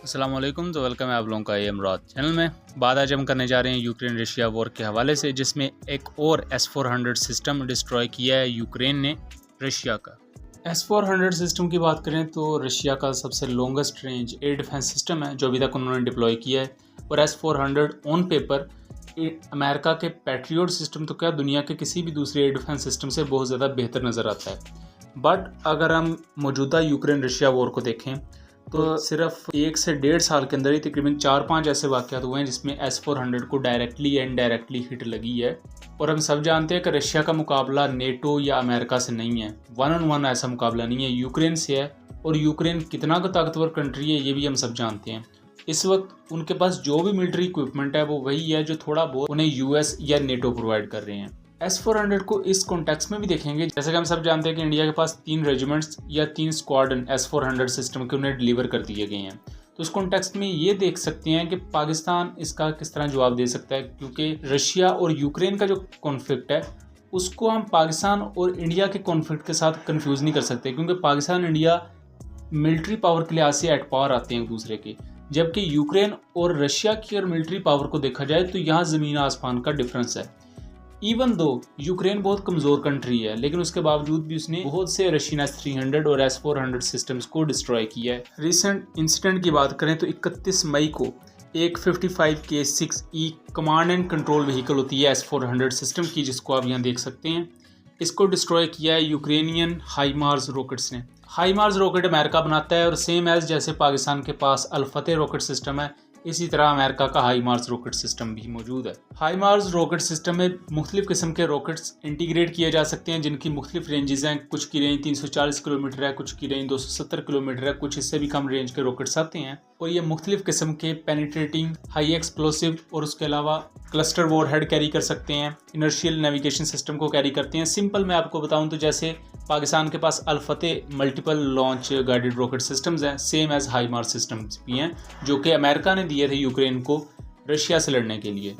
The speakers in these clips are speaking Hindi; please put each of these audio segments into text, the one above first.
अस्सलाम वालेकुम। तो वेलकम है आप लोगों का इमराद चैनल में। बात आज हम करने जा रहे हैं यूक्रेन रशिया वॉर के हवाले से, जिसमें एक और S-400 सिस्टम डिस्ट्रॉय किया है यूक्रेन ने रशिया का। S-400 सिस्टम की बात करें तो रशिया का सबसे longest range air defence system है जो अभी तक उन्होंने डिप्लॉय किया है। और S-400 ऑन पेपर अमेरिका के पैट्रियोट सिस्टम तो क्या दुनिया के किसी भी दूसरे एयर डिफेंस सिस्टम से बहुत ज़्यादा बेहतर नज़र आता है। बट अगर हम मौजूदा यूक्रेन रशिया वॉर को देखें तो सिर्फ 1 से 1.5 साल के अंदर ही तकरीबन 4-5 ऐसे वाक़यात हुए हैं जिसमें S-400 को डायरेक्टली या इनडायरेक्टली हिट लगी है। और हम सब जानते हैं कि रशिया का मुकाबला नेटो या अमेरिका से नहीं है, 1-on-1 ऐसा मुकाबला नहीं है, यूक्रेन से है। और यूक्रेन कितना का ताकतवर कंट्री है ये भी हम सब जानते हैं। इस वक्त उनके पास जो भी मिलिट्री इक्विपमेंट है वो वही है जो थोड़ा बहुत उन्हें US या नेटो प्रोवाइड कर रहे हैं। S-400 को इस कॉन्टेक्स्ट में भी देखेंगे, जैसे कि हम सब जानते हैं कि इंडिया के पास 3 रेजिमेंट्स या 3 स्क्वाड्रन S-400 सिस्टम के उन्हें डिलीवर कर दिए गए हैं। तो इस कॉन्टेक्स्ट में ये देख सकते हैं कि पाकिस्तान इसका किस तरह जवाब दे सकता है, क्योंकि रशिया और यूक्रेन का जो कॉन्फ्लिक्ट है उसको हम पाकिस्तान और इंडिया के कॉन्फ्लिक्ट के साथ कन्फ्यूज़ नहीं कर सकते, क्योंकि पाकिस्तान इंडिया मिलिट्री पावर के लिहाज से एट पावर आते हैं एक दूसरे के, जबकि यूक्रेन और रशिया की अगर मिलिट्री पावर को देखा जाए तो यहाँ ज़मीन आसमान का डिफरेंस है। इवन दो यूक्रेन बहुत कमज़ोर कंट्री है, लेकिन उसके बावजूद भी उसने बहुत से रशियन S-300 और S-400 सिस्टम्स को डिस्ट्रॉय किया है। रिसेंट इंसिडेंट की बात करें तो 31 मई को एक 55K6E command and control vehicle होती है S-400 सिस्टम की, जिसको आप यहाँ देख सकते हैं, इसको डिस्ट्रॉय किया है यूक्रेनियन हाईमार्स रॉकेट्स ने। हाईमार्स रॉकेट अमेरिका बनाता है और सेम एज जैसे पाकिस्तान के पास अल-फतेह रॉकेट सिस्टम है, इसी तरह अमेरिका का हाईमार्स रॉकेट सिस्टम भी मौजूद है। हाईमार्स रॉकेट सिस्टम में मुख्तलिफ किस्म के रॉकेट्स इंटीग्रेट किए जा सकते हैं, जिनकी मुख्तलिफ रेंजेस हैं। कुछ की रेंज 340 किलोमीटर है, कुछ की रेंज 270 किलोमीटर है, कुछ इससे भी कम रेंज के रॉकेट्स आते हैं। और ये मुख्तलिफ किस्म के पेनिट्रेटिंग, हाई एक्सप्लोसिव और उसके अलावा क्लस्टर वॉरहेड कैरी कर सकते हैं, इनर्शियल नेविगेशन सिस्टम को कैरी करते हैं। सिंपल मैं आपको बताऊं तो जैसे पाकिस्तान के पास Al Fatah multiple launch guided rocket systems हैं, सेम एज हाईमार्स सिस्टम्स भी हैं जो कि अमेरिका ने दिए थे यूक्रेन को रशिया से लड़ने के लिए।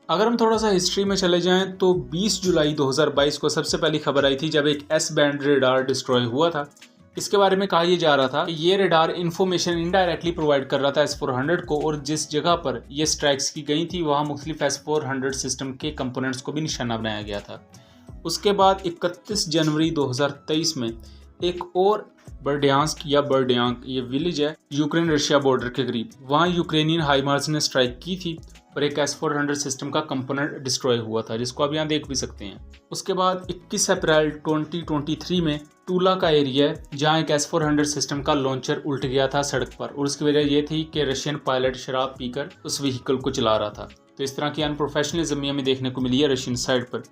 अगर हम थोड़ा सा हिस्ट्री में चले जाएं तो 20 जुलाई 2022 को सबसे पहली खबर आई थी जब एक S-बैंड रेडार डिस्ट्रॉय हुआ था। इसके बारे में कहा यह जा रहा था कि ये रेडार इन्फॉर्मेशन इनडायरेक्टली प्रोवाइड कर रहा था S-400 को, और जिस जगह पर ये स्ट्राइक्स की गई थी वहाँ मुख्तलिफ S-400 सिस्टम के कंपोनेंट्स को भी निशाना बनाया गया था। उसके बाद 31 जनवरी 2023 में एक और बर्डियांस्क या बर्डियांक ये विलेज है यूक्रेन रशिया बॉर्डर के करीब, वहाँ यूक्रेनियन हाईमार्स ने स्ट्राइक की थी और एक S-400 सिस्टम का कंपोनेंट डिस्ट्रॉय हुआ था, जिसको आप यहाँ देख भी सकते हैं। उसके बाद 21 अप्रैल 2023 में टूला का एरिया है जहाँ एक S-400 सिस्टम का लॉन्चर उल्ट गया था सड़क पर, और उसकी वजह यह थी कि रशियन पायलट शराब पीकर उस व्हीकल को चला रहा था। तो इस तरह की अनप्रोफेशनलिज्म हमें देखने को मिली है रशियन साइड पर।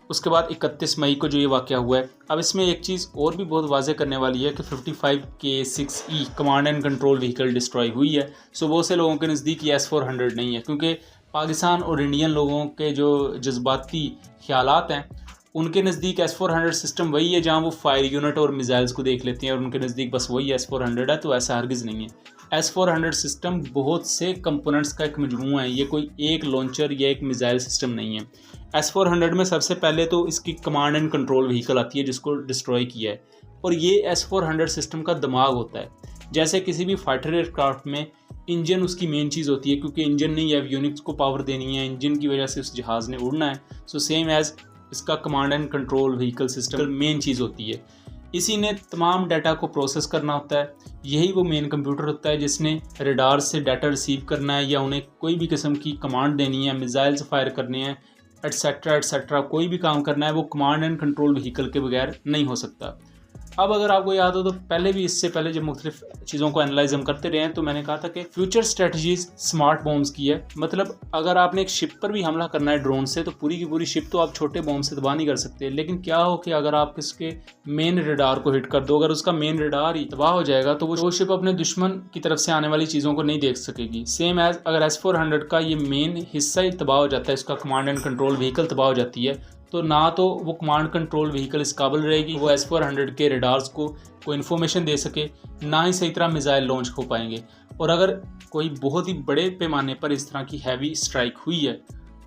उसके बाद 31 मई को जो ये वाक़या हुआ है, अब इसमें एक चीज़ और भी बहुत वाज़ेह करने वाली है कि 55K6E command and control vehicle destroy हुई है। सो बहुत से लोगों के नज़दीक ये S-400 नहीं है, क्योंकि पाकिस्तान और इंडियन लोगों के जो जज्बाती ख्यालात हैं उनके नज़दीक S-400 सिस्टम वही है जहाँ वो फायर यूनिट और मिसाइल्स को देख लेते हैं और उनके नज़दीक बस वही S-400 है। तो ऐसा हरगिज़ नहीं है। S-400 सिस्टम बहुत से कंपोनेंट्स का एक मजमूआ है, ये कोई एक लॉन्चर या एक मिसाइल सिस्टम नहीं है। S-400 में सबसे पहले तो इसकी कमांड एंड कंट्रोल व्हीकल आती है जिसको डिस्ट्रॉय किया है, और ये S-400 सिस्टम का दिमाग होता है। जैसे किसी भी फाइटर एयरक्राफ्ट में इंजन उसकी मेन चीज़ होती है, क्योंकि इंजन ने एवियोनिक्स को पावर देनी है, इंजन की वजह से उस जहाज़ ने उड़ना है। सो सेम एज इसका command and control vehicle system main चीज़ होती है। इसी ने तमाम डाटा को प्रोसेस करना होता है, यही वो मेन कंप्यूटर होता है जिसने रेडार से डाटा रिसीव करना है या उन्हें कोई भी किस्म की कमांड देनी है, मिसाइल्स फायर करने हैं, एटसेट्रा कोई भी काम करना है, वो कमांड एंड कंट्रोल व्हीकल के बगैर नहीं हो सकता। अब अगर आपको याद हो तो पहले भी, इससे पहले जब मुख्तलिफ चीज़ों को एनालाइज हम करते रहे हैं तो मैंने कहा था कि फ्यूचर स्ट्रेटजीज स्मार्ट बॉम्ब्स की है। मतलब अगर आपने एक शिप पर भी हमला करना है ड्रोन से तो पूरी की पूरी शिप तो आप छोटे बॉम्ब से तबाह नहीं कर सकते, लेकिन क्या हो कि अगर आप इसके मेन रेडार को हिट कर दो, अगर उसका मेन रेडार ही तबाह हो जाएगा तो वो शिप अपने दुश्मन की तरफ से आने वाली चीज़ों को नहीं देख सकेगी। सेम एज अगर S-400 का ये मेन हिस्सा ही तबाह हो जाता है, इसका कमांड एंड कंट्रोल व्हीकल तबाह हो जाती है, तो ना तो वो कमांड कंट्रोल व्हीकल इस काबिल रहेगी वो S-400 के रेडार्स को कोई इन्फॉर्मेशन दे सके, ना ही सही तरह मिसाइल लॉन्च हो पाएंगे। और अगर कोई बहुत ही बड़े पैमाने पर इस तरह की हैवी स्ट्राइक हुई है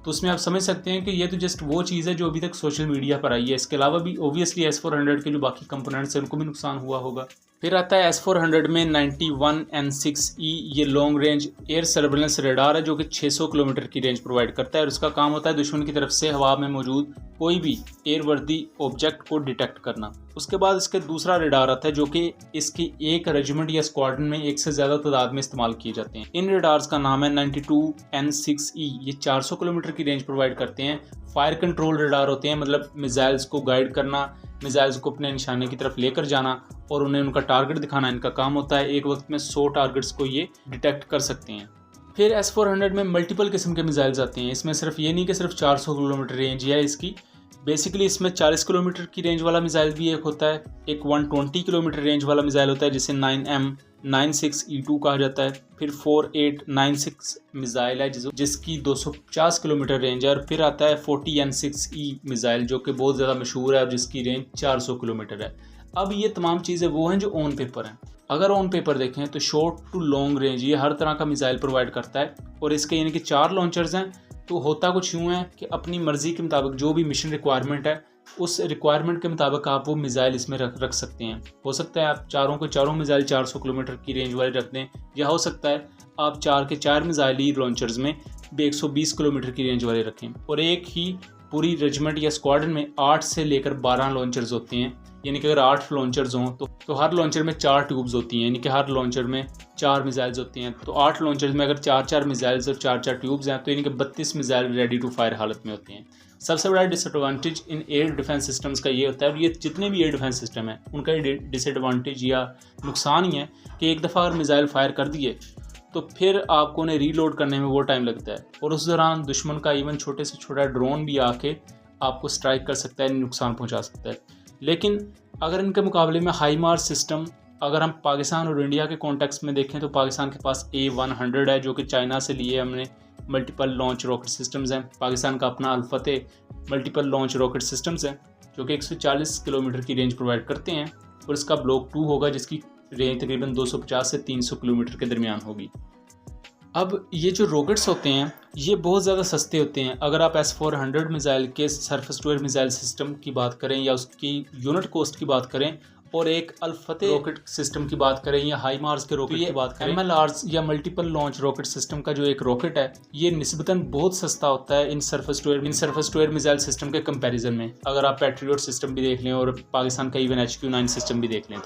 तो उसमें आप समझ सकते हैं कि ये तो जस्ट वो चीज़ है जो अभी तक सोशल मीडिया पर आई है। इसके अलावा भी ओबियसली S-400 के जो बाकी कंपोनेंट्स हैं उनको भी नुकसान हुआ होगा। फिर आता है S-400 में 91N6E, ये long range air surveillance radar है जो कि 600 किलोमीटर की रेंज प्रोवाइड करता है और इसका काम होता है दुश्मन की तरफ से हवा में मौजूद कोई भी एयरवर्दी ऑब्जेक्ट को डिटेक्ट करना। उसके बाद इसके दूसरा रेडार आता है जो कि इसकी एक रेजिमेंट या स्क्वाड्रन में एक से ज़्यादा तादाद में इस्तेमाल किए जाते हैं। इन रेडार्स का नाम है 92N6E, ये 400 किलोमीटर की रेंज प्रोवाइड करते हैं। फायर कंट्रोल रेडार होते हैं, मतलब मिसाइल्स को गाइड करना, मिसाइल्स को अपने निशाने की तरफ लेकर जाना और उन्हें उनका टारगेट दिखाना इनका काम होता है। एक वक्त में 100 टारगेट्स को ये डिटेक्ट कर सकते हैं। फिर S-400 में मल्टीपल किस्म के मिसाइल्स आते हैं। इसमें सिर्फ ये नहीं कि सिर्फ 400 किलोमीटर रेंज है इसकी, बेसिकली इसमें 40 किलोमीटर की रेंज वाला मिसाइल भी एक होता है, एक 120 किलोमीटर रेंज वाला मिसाइल होता है जिसे 9M96E2 कहा जाता है। फिर 4896 मिसाइल है जिसकी 250 किलोमीटर रेंज है। और फिर आता है 40N6E मिसाइल जो कि बहुत ज़्यादा मशहूर है और जिसकी रेंज 400 किलोमीटर है। अब ये तमाम चीज़ें वो हैं जो ऑन पेपर हैं। अगर ऑन पेपर देखें तो शॉर्ट टू लॉन्ग रेंज ये हर तरह का मिसाइल प्रोवाइड करता है और इसके यानी कि 4 लॉन्चर्स हैं। तो होता कुछ यूँ है कि अपनी मर्ज़ी के मुताबिक जो भी मिशन रिक्वायरमेंट है उस रिक्वायरमेंट के मुताबिक आप वो मिसाइल इसमें रख सकते हैं। हो सकता है आप चारों मिसाइल 400 किलोमीटर की रेंज वाले रख दें, या हो सकता है आप 4 के 4 मिसाइल ही लॉन्चर्स में 120 किलोमीटर की रेंज वाले रखें। और एक ही पूरी रेजिमेंट या स्क्वाड्रन में 8 से लेकर 12 लॉन्चर्स होते हैं, यानी कि अगर 8 लॉन्चर्स हों तो हर लॉन्चर में 4 ट्यूब्स होती हैं, यानी कि हर लॉन्चर में 4 मिसाइल्स होती हैं। तो 8 लॉन्चर्स में अगर 4-4 मिसाइल्स और 4-4 ट्यूब्स हैं तो यानी कि 32 मिसाइल रेडी टू फायर हालत में होती हैं। सबसे बड़ा disadvantage in air defence systems का ये होता है, और ये जितने भी एयर डिफेंस सिस्टम है उनका ये डिसएडवांटेज या नुकसान ही है कि एक दफ़ा अगर मिसाइल फायर कर दिए तो फिर आपको उन्हें रीलोड करने में वो टाइम लगता है और उस दौरान दुश्मन का इवन छोटे से छोटा ड्रोन भी आके आपको स्ट्राइक कर सकता है, नुकसान पहुंचा सकता है। लेकिन अगर इनके मुकाबले में हाईमार्स सिस्टम अगर हम पाकिस्तान और इंडिया के कॉन्टेक्स्ट में देखें तो पाकिस्तान के पास A-100 है जो कि चाइना से लिए हमने मल्टीपल लॉन्च रॉकेट सिस्टम्स हैं। पाकिस्तान का अपना अल-फतेह मल्टीपल लॉन्च रॉकेट सिस्टम्स हैं जो कि 140 किलोमीटर की रेंज प्रोवाइड करते हैं और इसका ब्लॉक 2 होगा जिसकी रेंज तकरीबन 250 से 300 किलोमीटर के दरमियान होगी। अब ये जो रॉकेट्स होते हैं ये बहुत ज़्यादा सस्ते होते हैं। अगर आप S-400 मिसाइल के surface to air missile system की बात करें या उसकी यूनिट कॉस्ट की बात करें और एक अल-फतेह रॉकेट सिस्टम की बात करें या हाई मार्स के रॉकेट की बात करें, MLRs या मल्टीपल लॉन्च रॉकेट सिस्टम का जो एक रॉकेट है ये निस्बतन बहुत सस्ता होता है इन surface to air missile system के कंपैरिजन में। अगर आप पैट्रियट सिस्टम भी देख लें और पाकिस्तान का इवन HQ-9 सिस्टम भी देख लें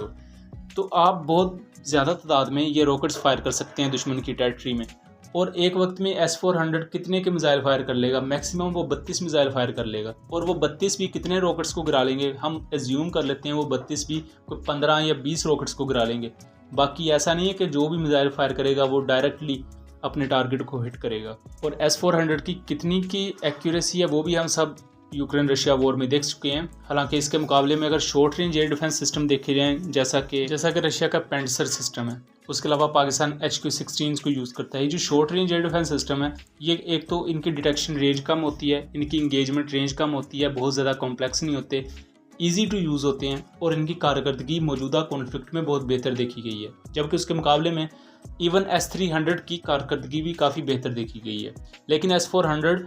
तो आप बहुत ज़्यादा तादाद में ये रॉकेट्स फायर कर सकते हैं दुश्मन की टेरिटरी में। और एक वक्त में S-400 कितने के मिसाइल फायर कर लेगा? मैक्सिमम वो 32 मिसाइल फायर कर लेगा। और वो 32 भी कितने रॉकेट्स को गिरा लेंगे? हम एज्यूम कर लेते हैं वो 32 भी कोई 15 या 20 रॉकेट्स को गिरा लेंगे। बाकी ऐसा नहीं है कि जो भी मिसाइल फायर करेगा वो डायरेक्टली अपने टारगेट को हिट करेगा। और S-400 की कितनी की एक्यूरेसी है वो भी हम सब यूक्रेन रशिया वॉर में देख चुके हैं। हालांकि इसके मुकाबले में अगर short range air defence system देखे जाएँ जैसा कि रशिया का पेंटसर सिस्टम है, उसके अलावा पाकिस्तान HQ-16 को यूज़ करता है। ये जो short range air defence system है ये एक तो इनकी डिटेक्शन रेंज कम होती है, इनकी इंगेजमेंट रेंज कम होती है, बहुत ज़्यादा कॉम्प्लेक्स नहीं होते, ईजी टू यूज़ होते हैं और इनकी कारकर्दगी मौजूदा कॉन्फ्लिक्ट में बहुत बेहतर देखी गई है। जबकि उसके मुकाबले में इवन S-300 की कारकर्दगी भी काफ़ी बेहतर देखी गई है। लेकिन S-400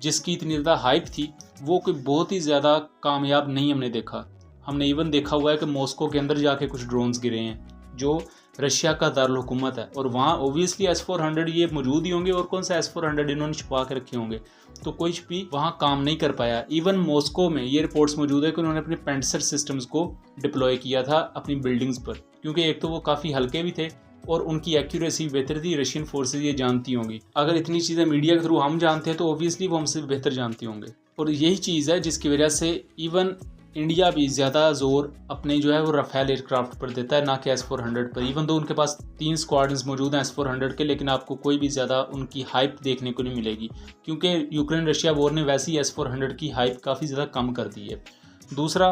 जिसकी इतनी ज़्यादा हाइप थी वो कोई बहुत ही ज़्यादा कामयाब नहीं हमने देखा। हमने इवन देखा हुआ है कि मॉस्को के अंदर जाके कुछ ड्रोन्स गिरे हैं जो रशिया का दारुल हुकूमत है और वहाँ ओबियसली S-400 ये मौजूद ही होंगे और कौन सा S-400 इन्होंने छुपा के रखे होंगे, तो कुछ भी वहाँ काम नहीं कर पाया। इवन मॉस्को में ये रिपोर्ट्स मौजूद है कि उन्होंने अपने पेंटसर सिस्टम्स को डिप्लॉय किया था अपनी बिल्डिंग्स पर, क्योंकि एक तो वो काफ़ी हल्के भी थे और उनकी एक्यूरेसी बेहतर थी। रशियन फोर्सेज ये जानती होंगी। अगर इतनी चीज़ें मीडिया के थ्रू हम जानते हैं तो ओबियसली वो हमसे बेहतर जानती होंगे। और यही चीज़ है जिसकी वजह से इवन इंडिया भी ज़्यादा जोर अपने जो है वो राफेल एयरक्राफ्ट पर देता है, ना कि S-400 पर। इवन तो उनके पास 3 स्क्वाड्रन्स मौजूद हैं S-400 के, लेकिन आपको कोई भी ज़्यादा उनकी हाइप देखने को नहीं मिलेगी क्योंकि यूक्रेन रशिया वॉर ने वैसे ही S-400 की हाइप काफ़ी ज़्यादा कम कर दी है। दूसरा,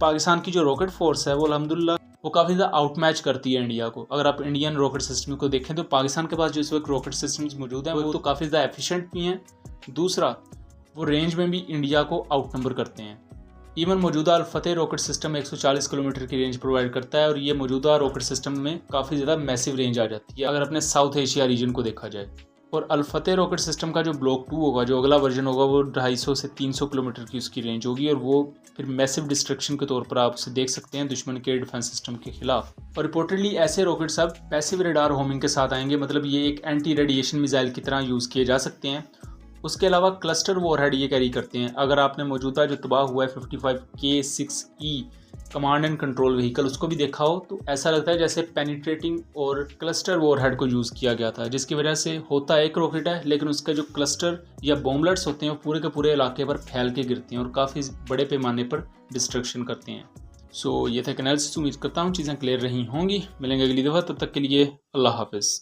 पाकिस्तान की जो रॉकेट फोर्स है वो अल्हम्दुलिल्लाह वो काफ़ी ज़्यादा आउट मैच करती है इंडिया को। अगर आप इंडियन रॉकेट सिस्टम को देखें तो पाकिस्तान के पास जो इस वक्त रॉकेट सिस्टम्स मौजूद हैं वो तो काफ़ी ज़्यादा एफिशिएंट भी हैं। दूसरा, वो रेंज में भी इंडिया को आउट नंबर करते हैं। इवन मौजूदा अल-फतेह रॉकेट सिस्टम 140 किलोमीटर की रेंज प्रोवाइड करता है और ये मौजूदा रॉकेट सिस्टम में काफ़ी ज़्यादा मैसिव रेंज आ जाती है अगर अपने साउथ एशिया रीजन को देखा जाए। और अल-फतेह रॉकेट सिस्टम का जो ब्लॉक 2 होगा, जो अगला वर्जन होगा, वो 250 से 300 किलोमीटर की उसकी रेंज होगी और वो फिर मैसिव डिस्ट्रक्शन के तौर पर आप उसे देख सकते हैं दुश्मन के डिफेंस सिस्टम के खिलाफ। और रिपोर्टेडली ऐसे रॉकेट्स अब पैसिव रेडार होमिंग के साथ आएंगे, मतलब ये एक एंटी रेडिएशन मिसाइल की तरह यूज़ किए जा सकते हैं। उसके अलावा क्लस्टर वॉरहेड ये कैरी करते हैं। अगर आपने मौजूदा जो तबाह हुआ है 55K6E command and control vehicle उसको भी देखा हो, तो ऐसा लगता है जैसे पेनिट्रेटिंग और क्लस्टर वॉरहेड को यूज़ किया गया था, जिसकी वजह से होता एक रॉकेट है लेकिन उसका जो क्लस्टर या बॉम्बलेट्स होते हैं वो पूरे के पूरे इलाके पर फैल के गिरते हैं और काफ़ी बड़े पैमाने पर डिस्ट्रक्शन करते हैं। सो ये था एनालिसिस। उम्मीद करता हूँ चीज़ें क्लियर रही होंगी। मिलेंगे अगली दफ़ा, तब तक के लिए अल्लाह हाफिज़।